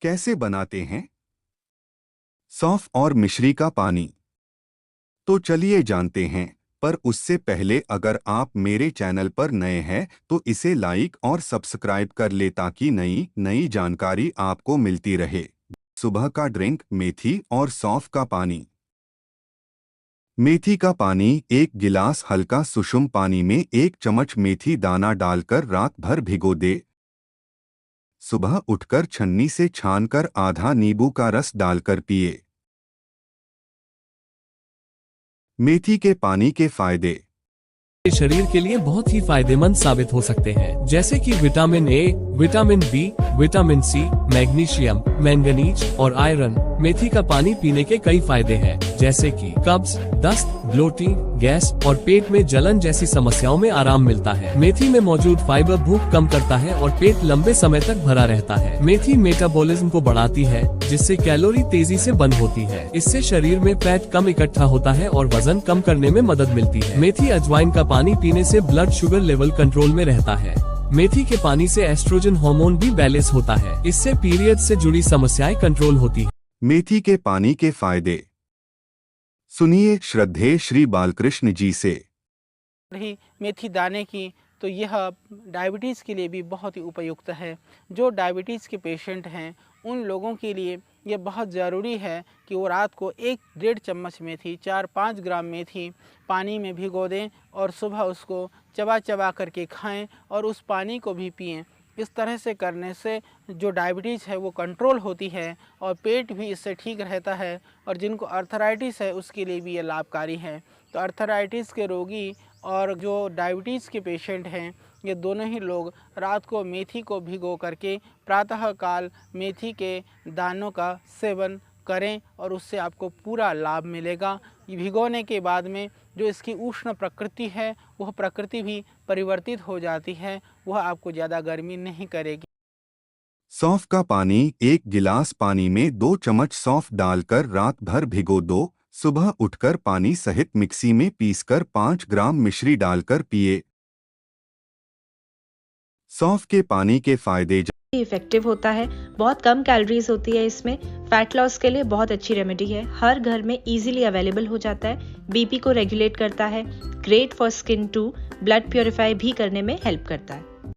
कैसे बनाते हैं? सौंफ और मिश्री का पानी। तो चलिए जानते हैं, पर उससे पहले अगर आप मेरे चैनल पर नए हैं तो इसे लाइक और सब्सक्राइब कर ले ताकि नई नई जानकारी आपको मिलती रहे। सुबह का ड्रिंक मेथी और सौंफ का पानी। मेथी का पानी, एक गिलास हल्का सुषुम पानी में 1 चम्मच मेथी दाना डालकर रात भर भिगो दे। सुबह उठकर छन्नी से छानकर आधा नींबू का रस डालकर पिए। मेथी के पानी के फायदे। शरीर के लिए बहुत ही फायदेमंद साबित हो सकते हैं, जैसे कि vitamin A, vitamin B, vitamin C, magnesium, manganese और आयरन। मेथी का पानी पीने के कई फायदे हैं, जैसे कि कब्ज, दस्त, ब्लोटिंग, गैस और पेट में जलन जैसी समस्याओं में आराम मिलता है। मेथी में मौजूद फाइबर भूख कम करता है और पेट लंबे समय तक भरा रहता है। मेथी मेटाबॉलिज्म को बढ़ाती है, जिससे कैलोरी तेजी से बर्न होती है। इससे शरीर में फैट कम इकट्ठा होता है और वजन कम करने में मदद मिलती है। मेथी अजवाइन का पानी पीने से ब्लड शुगर लेवल कंट्रोल में रहता है। मेथी के पानी से एस्ट्रोजन हार्मोन भी बैलेंस होता है। इससे पीरियड से जुड़ी समस्याएं कंट्रोल होती है। मेथी के पानी के फायदे सुनिए श्रद्धेय श्री बालकृष्ण जी से। रही मेथी दाने की, तो यह डायबिटीज़ के लिए भी बहुत ही उपयुक्त है। जो डायबिटीज़ के पेशेंट हैं उन लोगों के लिए यह बहुत ज़रूरी है कि वो रात को 1-1.5 चम्मच मेथी, 4-5 ग्राम मेथी पानी में भिगो दें और सुबह उसको चबा चबा करके खाएं और उस पानी को भी पिएं। इस तरह से करने से जो डायबिटीज़ है वो कंट्रोल होती है और पेट भी इससे ठीक रहता है। और जिनको अर्थराइटिस है उसके लिए भी ये लाभकारी है। तो अर्थराइटिस के रोगी और जो डायबिटीज़ के पेशेंट हैं, ये दोनों ही लोग रात को मेथी को भिगो करके प्रातःकाल मेथी के दानों का सेवन करें और उससे आपको पूरा लाभ मिलेगा। भिगोने के बाद में जो इसकी उष्ण प्रकृति है वह प्रकृति भी परिवर्तित हो जाती है, वह आपको ज़्यादा गर्मी नहीं करेगी। सौंफ का पानी, 1 गिलास पानी में 2 चम्मच सौंफ डालकर रात भर भिगो दो। सुबह उठकर पानी सहित मिक्सी में पीसकर 5 ग्राम मिश्री डालकर पिए। सौंफ के पानी के फायदे। इफेक्टिव होता है, बहुत कम कैलोरीज होती है इसमें। फैट लॉस के लिए बहुत अच्छी रेमेडी है, हर घर में इजीली अवेलेबल हो जाता है। बीपी को रेगुलेट करता है, great for skin too, blood purify भी करने में हेल्प करता है।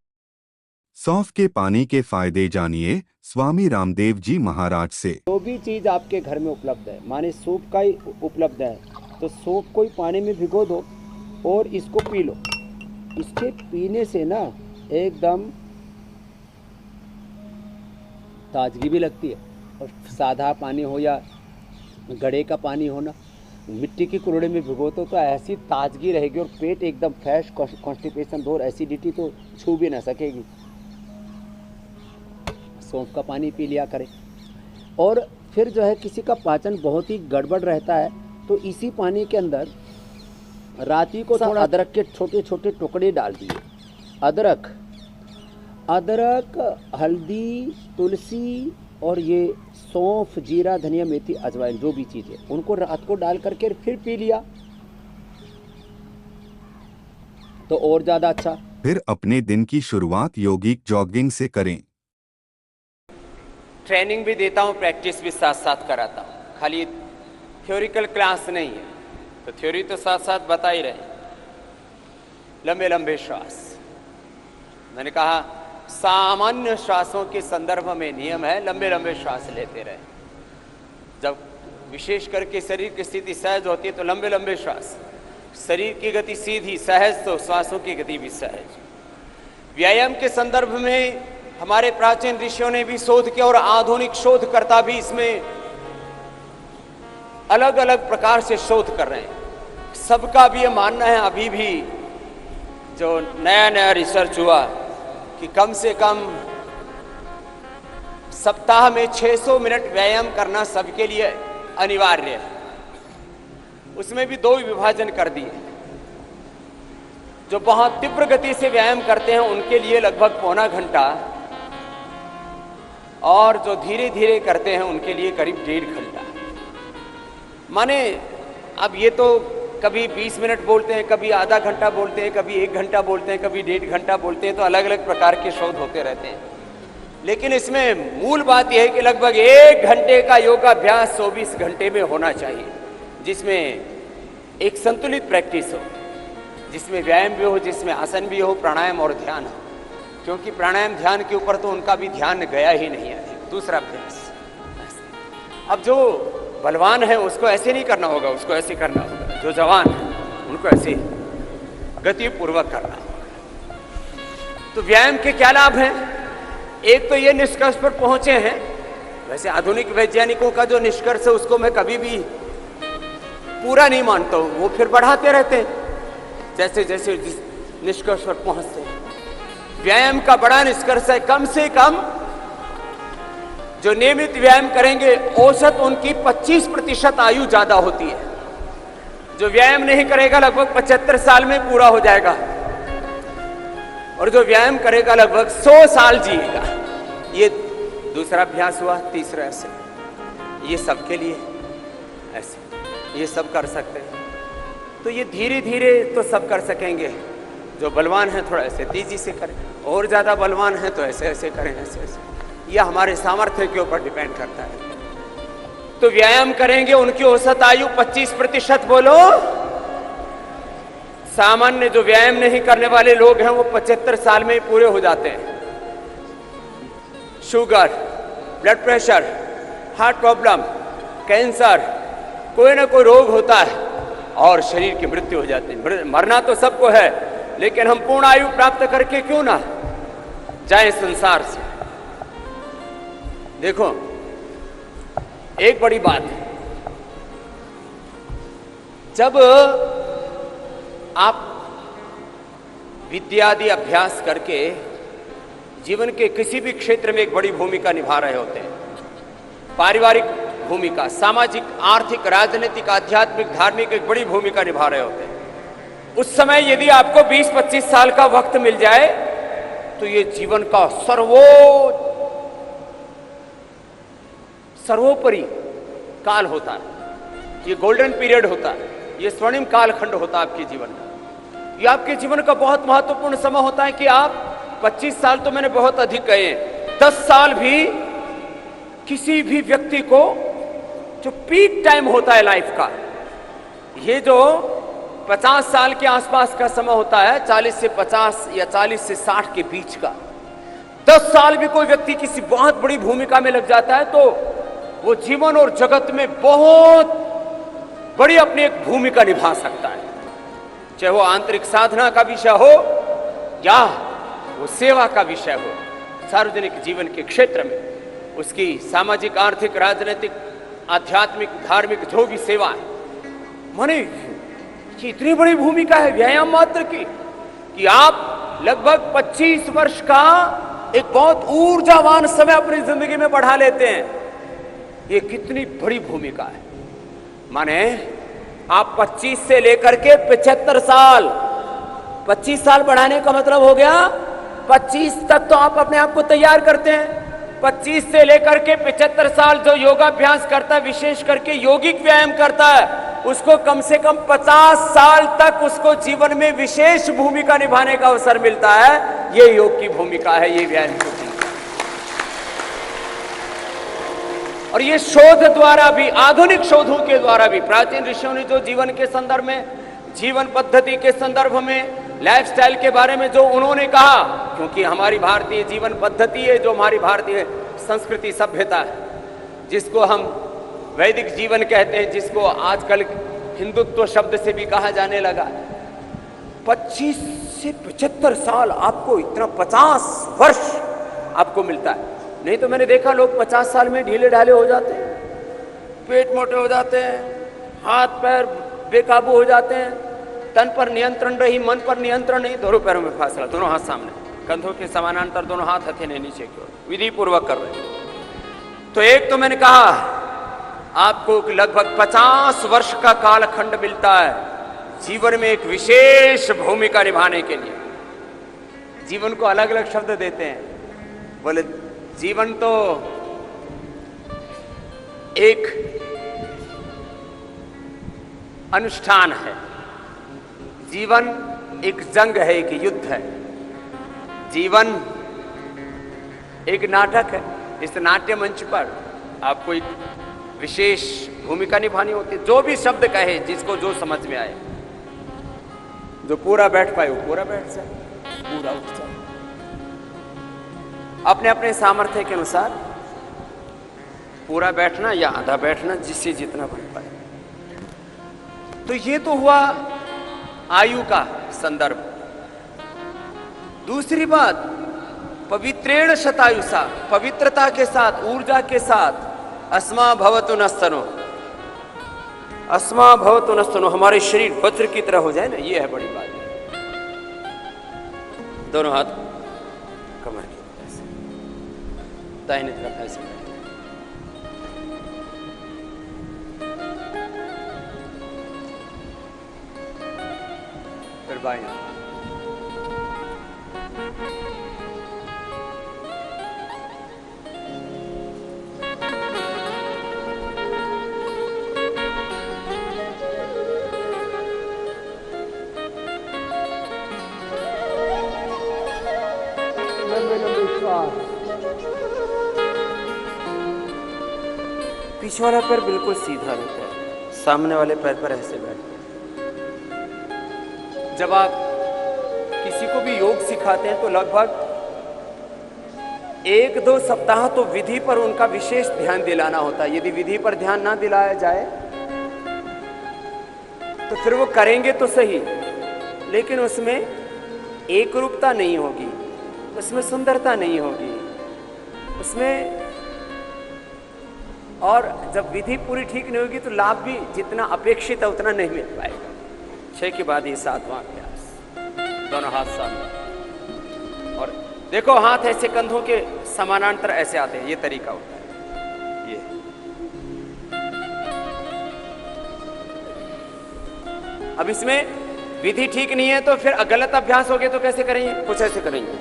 सौंफ के पानी के फायदे जानिए स्वामी रामदेव जी महाराज से। जो भी चीज़ आपके घर में उपलब्ध है, माने सूप का ही उपलब्ध है, तो सूप को ही पानी में भिगो दो और इसको पी लो। इसके पीने से ना एकदम ताजगी भी लगती है। और सादा पानी हो या घड़े का पानी हो ना, मिट्टी की कुल्हड़ी में भिगो तो ऐसी ताजगी रहेगी और पेट एकदम फ्रेश, कॉन्स्टिपेशन और एसिडिटी तो छू भी ना सकेगी। सौंफ का पानी पी लिया करें। और फिर जो है किसी का पाचन बहुत ही गड़बड़ रहता है, तो इसी पानी के अंदर राती को थोड़ा अदरक के छोटे छोटे टुकड़े डाल दिए। अदरक, हल्दी, तुलसी और ये सौंफ, जीरा, धनिया, मेथी, अजवाइन, जो भी चीज़ है उनको रात को डाल करके फिर पी लिया तो और ज़्यादा अच्छा। फिर अपने दिन की शुरुआत योगिक जॉगिंग से करें। ट्रेनिंग भी देता हूँ, प्रैक्टिस भी साथ साथ कराता हूँ। खाली थ्योरिकल क्लास नहीं है, तो थ्योरी तो साथ साथ बता ही रहे। लंबे लंबे श्वास, मैंने कहा सामान्य श्वासों के संदर्भ में नियम है लंबे लंबे श्वास लेते रहे। जब विशेष करके शरीर की स्थिति सहज होती है तो लंबे लंबे श्वास। शरीर की गति सीधी सहज तो श्वासों की गति भी सहज। व्यायाम के संदर्भ में हमारे प्राचीन ऋषियों ने भी शोध किया और आधुनिक शोधकर्ता भी इसमें अलग अलग प्रकार से शोध कर रहे हैं। सबका भी ये मानना है, अभी भी जो नया नया रिसर्च हुआ कि कम से कम सप्ताह में 600 मिनट व्यायाम करना सबके लिए अनिवार्य है। उसमें भी 2 विभाजन कर दिए। जो बहुत तीव्र गति से व्यायाम करते हैं उनके लिए लगभग पौना घंटा, और जो धीरे धीरे करते हैं उनके लिए करीब 1.5 घंटा। माने अब ये तो कभी 20 मिनट बोलते हैं, कभी आधा घंटा बोलते हैं, कभी 1 घंटा बोलते हैं, कभी 1.5 घंटा बोलते हैं, तो अलग अलग प्रकार के शोध होते रहते हैं। लेकिन इसमें मूल बात यह है कि लगभग 1 घंटे का योगाभ्यास 24 घंटे में होना चाहिए, जिसमें एक संतुलित प्रैक्टिस हो, जिसमें व्यायाम भी हो, जिसमें आसन भी हो, प्राणायाम और ध्यान हो। क्योंकि प्राणायाम ध्यान के ऊपर तो उनका भी ध्यान गया ही नहीं है। दूसरा अभ्यास, अब जो बलवान है उसको ऐसे नहीं करना होगा, उसको ऐसे करना होगा। जो जवान है उनको ऐसे गति पूर्वक करना होगा। तो व्यायाम के क्या लाभ हैं? एक तो ये निष्कर्ष पर पहुंचे हैं, वैसे आधुनिक वैज्ञानिकों का जो निष्कर्ष है उसको मैं कभी भी पूरा नहीं मानता हूं, वो फिर बढ़ाते रहते हैं जैसे जैसे जिस निष्कर्ष पर पहुंचते हैं। व्यायाम का बड़ा निष्कर्ष है, कम से कम जो नियमित व्यायाम करेंगे औसत उनकी 25% आयु ज्यादा होती है। जो व्यायाम नहीं करेगा लगभग 75 साल में पूरा हो जाएगा, और जो व्यायाम करेगा लगभग 100 साल जिएगा। ये दूसरा अभ्यास हुआ। तीसरा ऐसे, ये सबके लिए ऐसे, ये सब कर सकते हैं। तो ये धीरे धीरे तो सब कर सकेंगे। जो बलवान है थोड़ा ऐसे तेजी से करें, और ज्यादा बलवान है तो ऐसे ऐसे करें, ऐसे ऐसे। यह हमारे सामर्थ्य के ऊपर डिपेंड करता है। तो व्यायाम करेंगे, उनकी औसत आयु 25%। बोलो, सामान्य जो व्यायाम नहीं करने वाले लोग हैं वो 75 साल में पूरे हो जाते हैं। Sugar, blood pressure, heart problem, cancer, कोई ना कोई रोग होता है और शरीर की मृत्यु हो जाती है। मरना तो सबको है, लेकिन हम पूर्ण आयु प्राप्त करके क्यों ना जाएं संसार से। देखो, एक बड़ी बात है, जब आप विद्यादि अभ्यास करके जीवन के किसी भी क्षेत्र में एक बड़ी भूमिका निभा रहे होते हैं, पारिवारिक भूमिका, सामाजिक, आर्थिक, राजनीतिक, आध्यात्मिक, धार्मिक एक बड़ी भूमिका निभा रहे होते हैं, उस समय यदि आपको 20-25 साल का वक्त मिल जाए तो ये जीवन का सर्वोपरि काल होता है, ये गोल्डन पीरियड होता है, ये स्वर्णिम कालखंड होता है आपके जीवन का। ये आपके जीवन का बहुत महत्वपूर्ण समय होता है कि आप 25 साल तो मैंने बहुत अधिक कहे, 10 साल भी किसी भी व्यक्ति को जो पीक टाइम होता है लाइफ का, ये जो 50 साल के आसपास का समय होता है, 40 से 50 या 40 से 60 के बीच का, 10 साल भी कोई व्यक्ति किसी बहुत बड़ी भूमिका में लग जाता है तो वो जीवन और जगत में बहुत बड़ी अपनी एक भूमिका निभा सकता है। चाहे वो आंतरिक साधना का विषय हो या वो सेवा का विषय हो, सार्वजनिक जीवन के क्षेत्र में उसकी सामाजिक, आर्थिक, राजनीतिक, आध्यात्मिक, धार्मिक जो भी सेवा है, माने कि इतनी बड़ी भूमिका है व्यायाम मात्र की कि आप लगभग 25 वर्ष का एक बहुत ऊर्जावान समय अपनी जिंदगी में बढ़ा लेते हैं। ये कितनी बड़ी भूमिका है। माने आप 25 से लेकर के 75 साल, 25 साल बढ़ाने का मतलब हो गया 25 तक तो आप अपने आप को तैयार करते हैं। 25 से लेकर के 75 साल जो योगाभ्यास करता है, विशेष करके यौगिक व्यायाम करता है, उसको कम से कम 50 साल तक उसको जीवन में विशेष भूमिका निभाने का अवसर मिलता है। ये योग की भूमिका है, ये व्यायाम की भूमिका। और ये शोध द्वारा भी, आधुनिक शोधों के द्वारा भी, प्राचीन ऋषियों ने जो जीवन के संदर्भ में, जीवन पद्धति के संदर्भ में, लाइफस्टाइल के बारे में जो उन्होंने कहा, क्योंकि हमारी भारतीय जीवन पद्धति है, जो हमारी भारतीय संस्कृति सभ्यता है, जिसको हम वैदिक जीवन कहते हैं, जिसको आजकल हिंदुत्व शब्द से भी कहा जाने लगा, 25 से 75 साल आपको, इतना 50 वर्ष आपको मिलता है। नहीं तो मैंने देखा लोग 50 साल में ढीले ढाले हो जाते हैं, पेट मोटे हो जाते हैं, हाथ पैर बेकाबू हो जाते हैं, तन पर नियंत्रण रही, मन पर नियंत्रण नहीं, दोनों पैरों में फासला, दोनों हाथ सामने, कंधों के समानांतर दोनों हाथ हथेली नीचे की ओर विधि पूर्वक कर रहे हैं। तो एक तो मैंने कहा आपको लगभग 50 वर्ष का कालखंड मिलता है जीवन में एक विशेष भूमिका निभाने के लिए। जीवन को अलग अलग शब्द देते हैं, बोले जीवन तो एक अनुष्ठान है, जीवन एक जंग है, एक युद्ध है, जीवन एक नाटक है, इस नाट्य मंच पर आपको एक विशेष भूमिका निभानी होती है। जो भी शब्द कहे, जिसको जो समझ में आए, जो पूरा बैठ पाए वो पूरा बैठ जाए, पूरा उठ जाए, अपने अपने सामर्थ्य के अनुसार पूरा बैठना या आधा बैठना, जिससे जितना बन पाए। तो ये तो हुआ आयु का संदर्भ। दूसरी बात, पवित्रेण शतायुषा, पवित्रता के साथ, ऊर्जा के साथ, अस्मा भवतु नस्तनो, अस्मा भवतु नस्तनो, हमारे शरीर वज्र की तरह हो जाए ना, ये है बड़ी बात। दोनों हाथ कमर की तरफ से, दाहिने तरफ ऐसे, फिर बाएं हाथ, पीछे वाला पैर बिल्कुल सीधा रहता है, सामने वाले पैर पर ऐसे बैठते हैं। जब आप किसी को भी योग सिखाते हैं तो लगभग 1-2 सप्ताह तो विधि पर उनका विशेष ध्यान दिलाना होता है। यदि विधि पर ध्यान ना दिलाया जाए तो फिर वो करेंगे तो सही, लेकिन उसमें एक रूपता नहीं होगी, उसमें सुंदरता नहीं होगी, उसमें, और जब विधि पूरी ठीक नहीं होगी तो लाभ भी जितना अपेक्षित है उतना नहीं मिल पाएगा। 6 के बाद ये 7वां अभ्यास, दोनों हाथ सामने, और देखो हाथ ऐसे कंधों के समानांतर ऐसे आते हैं, ये तरीका होता है। ये अब इसमें विधि ठीक नहीं है तो फिर गलत अभ्यास हो गए तो कैसे करेंगे? कुछ ऐसे करेंगे,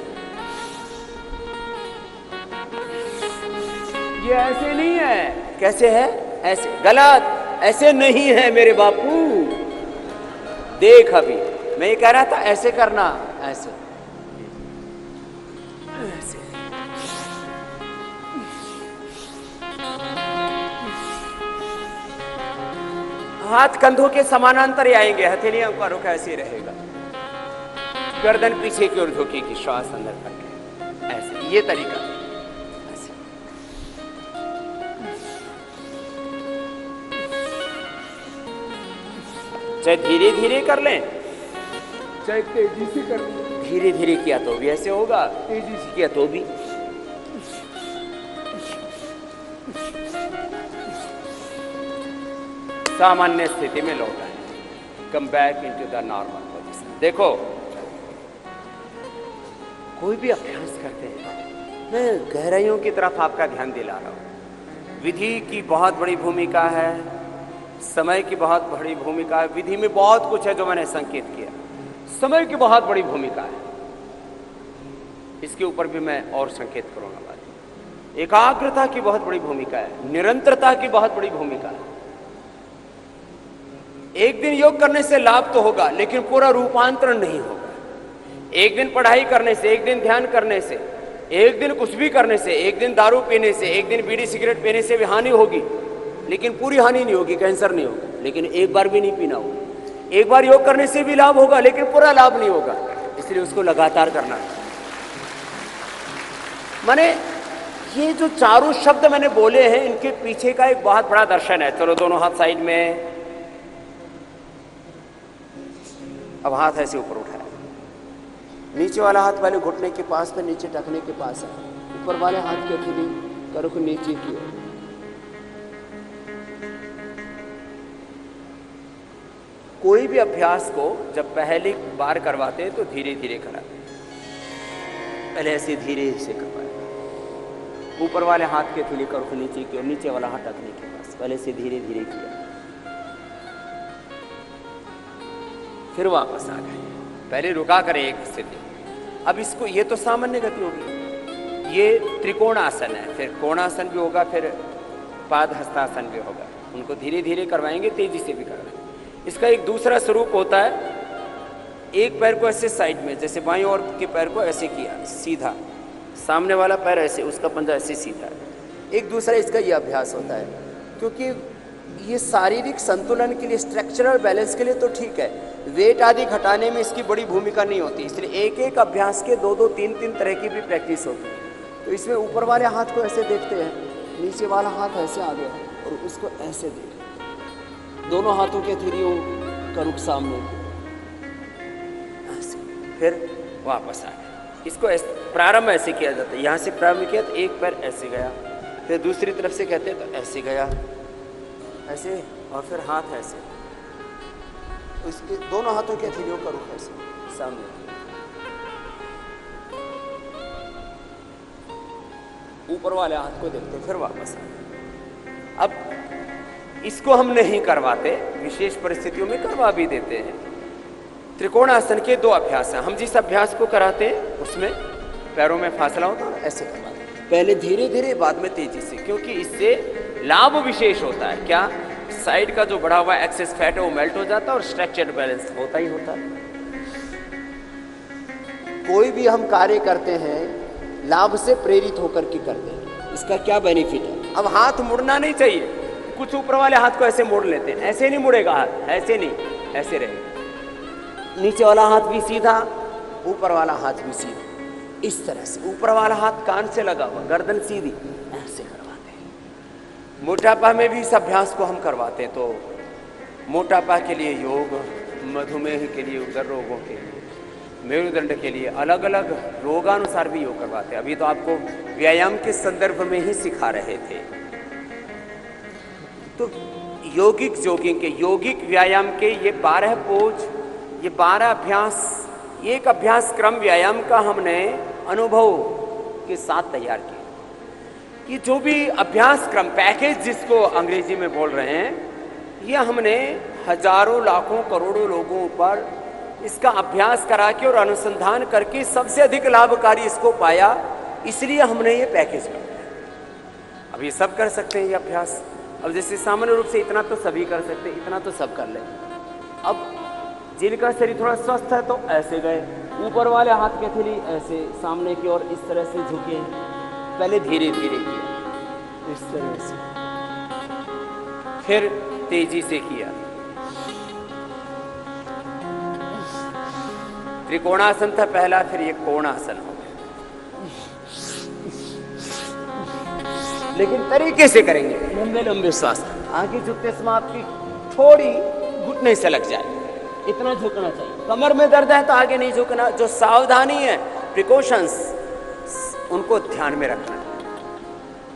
ये ऐसे नहीं है। कैसे है? ऐसे। गलत, ऐसे नहीं है मेरे बापू, देख अभी मैं ये कह रहा था ऐसे करना, ऐसे ऐसे। हाथ कंधों के समानांतर ही आएंगे, हथेलियों का रुख ऐसे ही रहेगा, गर्दन पीछे की ओर झुकेगी, श्वास अंदर करके ऐसे, ये तरीका। चाहे धीरे धीरे कर लें, चाहे तेजी से कर लें। धीरे धीरे किया तो भी ऐसे होगा, तेजी से किया तो भी। सामान्य स्थिति में लौटा है, come back into the normal position. देखो कोई भी अभ्यास करते हैं, मैं गहराइयों की तरफ आपका ध्यान दिला रहा हूं। विधि की बहुत बड़ी भूमिका है, समय की बहुत बड़ी भूमिका है, विधि में बहुत कुछ है जो मैंने संकेत किया, समय की बहुत बड़ी भूमिका है, इसके ऊपर भी मैं और संकेत करूंगा बात। एकाग्रता की बहुत बड़ी भूमिका है, निरंतरता की बहुत बड़ी भूमिका है। एक दिन योग करने से लाभ तो होगा, लेकिन पूरा रूपांतरण नहीं होगा। एक दिन पढ़ाई करने से, एक दिन ध्यान करने से, एक दिन कुछ भी करने से, एक दिन दारू पीने से, एक दिन बीड़ी सिगरेट पीने से भी हानि होगी, लेकिन पूरी हानि नहीं होगी, कैंसर नहीं होगा। लेकिन एक बार भी नहीं पीना होगा। एक बार योग करने से भी लाभ होगा, लेकिन पूरा लाभ नहीं होगा, इसलिए उसको लगातार करना है। माने ये जो चारों शब्द मैंने बोले हैं, इनके पीछे का एक बहुत बड़ा दर्शन है। चलो दोनों हाथ साइड में, अब हाथ ऐसे ऊपर उठाए, नीचे वाला हाथ पहले घुटने के पास पे, नीचे टखने के पास है, ऊपर वाले हाथ की हथेली का रुख नीचे की ओर। कोई भी अभ्यास को जब पहली बार करवाते हैं तो धीरे धीरे कराते हैं, पहले ऐसे धीरे से करवाए। ऊपर वाले हाथ के हथेली का रुख नीचे की ओर, नीचे वाला हाथ टखने के पास, पहले से धीरे धीरे किया, फिर वापस आ गए। पहले रुका करें एक स्थिति। अब इसको, ये तो सामान्य गति होगी, ये त्रिकोणासन है, फिर कोणासन भी होगा, फिर पाद हस्तासन भी होगा। उनको धीरे धीरे करवाएंगे, तेजी से भी करवाएंगे। इसका एक दूसरा स्वरूप होता है, एक पैर को ऐसे साइड में, जैसे बाईं ओर के पैर को ऐसे किया सीधा, सामने वाला पैर ऐसे, उसका पंजा ऐसे सीधा है। एक दूसरा इसका ये अभ्यास होता है, क्योंकि ये शारीरिक संतुलन के लिए, स्ट्रक्चरल बैलेंस के लिए तो ठीक है, वेट आदि घटाने में इसकी बड़ी भूमिका नहीं होती। इसलिए एक एक अभ्यास के 2-2, 3-3 तरह की भी प्रैक्टिस होती है। तो इसमें ऊपर वाले हाथ को ऐसे देखते हैं, नीचे वाला हाथ ऐसे आ गया और उसको ऐसे देख, दोनों हाथों के हथेलियों का रुख सामने, ऐसे, फिर वापस आ गया। इसको प्रारंभ ऐसे किया जाता है। यहाँ से प्रारंभ किया तो एक पैर ऐसे गया, फिर दूसरी तरफ से कहते हैं तो ऐसे गया, ऐसे, और फिर हाथ ऐसे, इसके दोनों हाथों के हथेलियों का रुख ऐसे सामने, ऊपर वाले हाथ को देखते, फिर वापस आ। अब इसको हम नहीं करवाते, विशेष परिस्थितियों में करवा भी देते हैं। त्रिकोणासन के 2 अभ्यास हैं। हम जिस अभ्यास को कराते हैं उसमें पैरों में फासला होता है, ऐसे करवाते हैं, पहले धीरे धीरे, बाद में तेजी से, क्योंकि इससे लाभ विशेष होता है। क्या? साइड का जो बढ़ा हुआ एक्सेस फैट है वो मेल्ट हो जाता है और स्ट्रक्चर बैलेंस होता ही होता है। कोई भी हम कार्य करते हैं लाभ से प्रेरित होकर के करते हैं। इसका क्या बेनिफिट है? अब हाथ मुड़ना नहीं चाहिए। कुछ ऊपर वाले हाथ को ऐसे मोड़ लेते हैं, ऐसे नहीं मुड़ेगा हाथ, ऐसे नहीं, ऐसे रहेगा। नीचे वाला हाथ भी सीधा, ऊपर वाला हाथ भी सीधा, इस तरह से। ऊपर वाला हाथ कान से लगा हुआ, गर्दन सीधी, ऐसे करवाते हैं। मोटापा में भी इस अभ्यास को हम करवाते हैं। तो मोटापा के लिए योग, मधुमेह के लिए, उदर रोगों के लिए, मेरुदंड के लिए, अलग अलग रोगानुसार भी योग करवाते हैं। अभी तो आपको व्यायाम के संदर्भ में ही सिखा रहे थे। तो यौगिक व्यायाम के ये 12 पोज, ये 12 अभ्यास, एक अभ्यास क्रम व्यायाम का हमने अनुभव के साथ तैयार किया। ये जो भी अभ्यास क्रम, पैकेज जिसको अंग्रेजी में बोल रहे हैं, ये हमने हजारों, लाखों, करोड़ों लोगों पर इसका अभ्यास करा के और अनुसंधान करके सबसे अधिक लाभकारी इसको पाया, इसलिए हमने ये पैकेज बनाया। अब ये सब कर सकते हैं ये अभ्यास। अब जैसे सामान्य रूप से इतना तो सभी कर सकते हैं, इतना तो सब कर लें। अब जिनका शरीर थोड़ा स्वस्थ है तो ऐसे गए, ऊपर वाले हाथ के हथेली ऐसे सामने की ओर इस तरह से झुके, पहले धीरे धीरे किया, इस तरह से, फिर तेजी से किया। त्रिकोणासन था पहला, फिर ये कोणासन हो गया। लेकिन तरीके से करेंगे, लंबे लंबे श्वास। आगे झुकते समय आपकी थोड़ी घुटने से लग जाए, इतना झुकना चाहिए। कमर में दर्द है तो आगे नहीं झुकना। जो सावधानी है, प्रिकॉशंस, उनको ध्यान में रखना।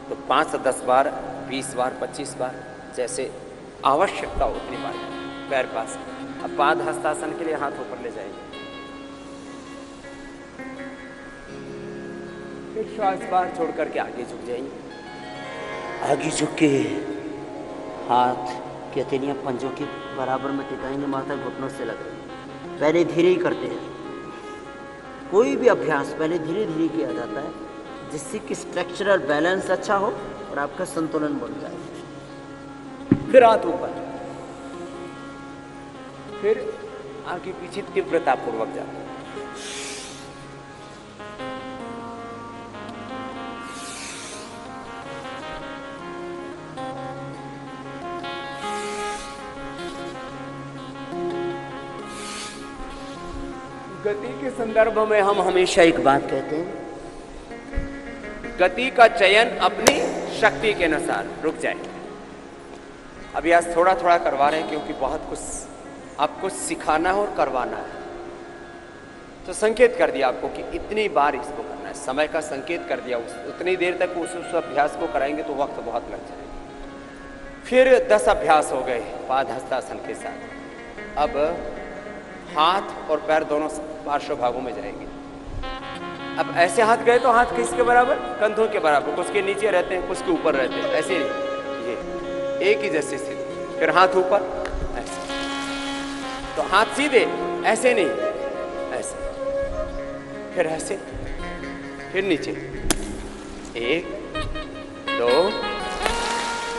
तो 5 से 10 बार, 20 बार, 25 बार, जैसे आवश्यकता उतनी बार पैर पास। अब पाद हस्तासन के लिए हाथ ऊपर ले जाएंगे, फिर श्वास बाहर छोड़ करके आगे झुक जाएंगे। आगे झुक के हाथ की हथेलियां पंजों के बराबर में टिकाएंगे, माथा घुटनों से लग रही। पहले धीरे ही करते हैं। कोई भी अभ्यास पहले धीरे धीरे किया जाता है, जिससे कि स्ट्रक्चरल बैलेंस अच्छा हो और आपका संतुलन बन जाए। फिर हाथ ऊपर, फिर आगे पीछे तीव्रता पूर्वक जाते हैं। गति के संदर्भ में हम हमेशा एक बात कहते हैं, गति का चयन अपनी शक्ति के अनुसार। रुक जाए, अभी आज थोड़ा थोड़ा करवा रहे हैं क्योंकि बहुत कुछ आपको सिखाना है और करवाना है। तो संकेत कर दिया आपको कि इतनी बार इसको करना है, समय का संकेत कर दिया। उतनी देर तक उस अभ्यास को कराएंगे तो वक्त बहुत लग जाएगा। फिर 10 अभ्यास हो गए पाद हस्तासन के साथ। अब हाथ और पैर दोनों पार्श्व भागों में जाएंगे। अब ऐसे हाथ गए तो हाथ किसके बराबर? कंधों के बराबर। कुछ के नीचे रहते हैं, कुछ के ऊपर रहते हैं, ऐसे नहीं, ये एक ही जैसे स्थिति। फिर हाथ ऊपर, ऐसे। तो हाथ सीधे, ऐसे नहीं, ऐसे, फिर ऐसे, फिर नीचे। 1 2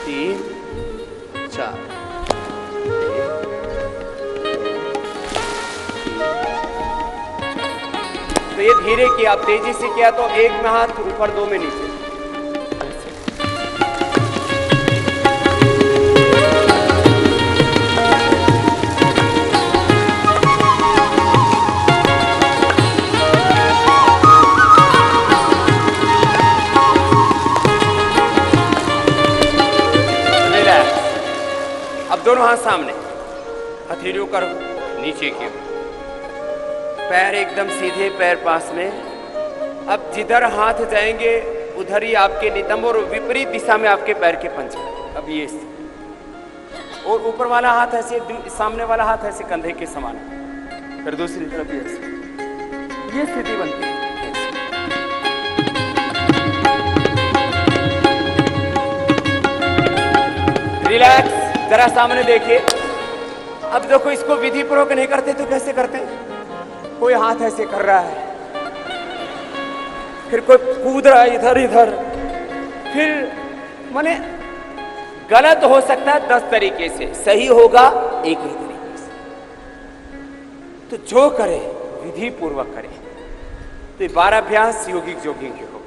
3 4, तो ये धीरे किया, आप तेजी से किया तो एक में हाथ ऊपर, दो में नीचे। अब दोनों हाथ सामने, हथेलियों करो नीचे की ओर, पैर एकदम सीधे, पैर पास में। अब जिधर हाथ जाएंगे उधर ही आपके नितंब और विपरीत दिशा में आपके पैर के पंजे। अब ये और ऊपर वाला हाथ ऐसे, सामने वाला हाथ ऐसे कंधे के समान, फिर दूसरी तरफ भी ऐसे, ये स्थिति बनती है। रिलैक्स, जरा सामने देखिए। अब देखो, इसको विधि पूर्वक नहीं करते तो कैसे करते हैं? कोई हाथ ऐसे कर रहा है, फिर कोई कूद रहा है इधर इधर, फिर माने गलत हो सकता है 10 तरीके से, सही होगा एक ही तरीके से। तो जो करे विधि पूर्वक करे, तो 12 अभ्यास योगिक जोगिंग के हो।